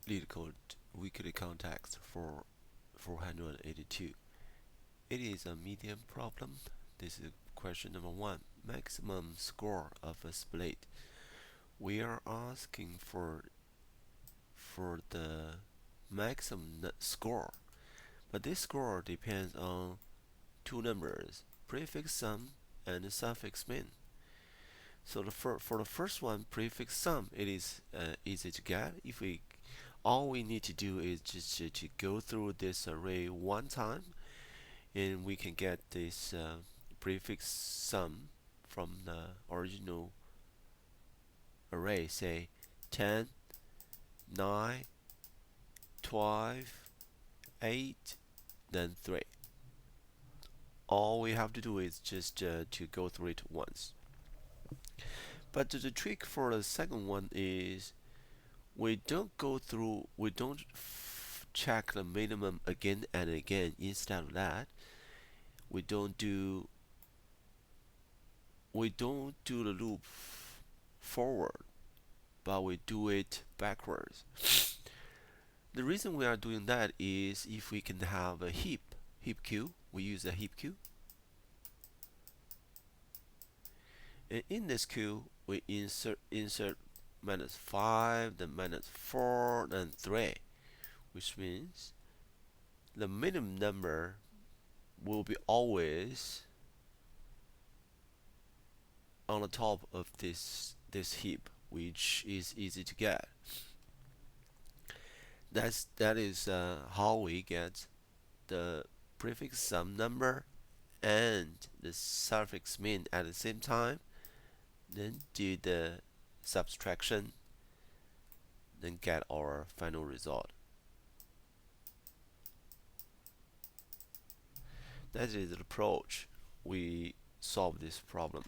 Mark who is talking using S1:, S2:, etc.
S1: Leetcode weekly context for 482. It is a medium problem. This is question number 1. Maximum score of a split. We are asking for the maximum score, but this score depends on two numbers, prefix sum and suffix min. So for the first one, prefix sum, it is easy to get. If we all we need to do is just to go through this array one time, and we can get this prefix sum from the original array, say 10, 9, 12, 8, then 3. All we have to do is just to go through it once. But the trick for the second one is we don't check the minimum again and again. Instead of that, we don't do the loop forward, but we do it backwards. The reason we are doing that is if we can have a heap queue, we use a heap queue. And in this queue, we insert -5, then -4, then 3, which means the minimum number will be always on the top of this heap, which is easy to get. That is how we get the prefix sum number and the suffix min at the same time, then do the subtraction, then get our final result. That is the approach we solve this problem.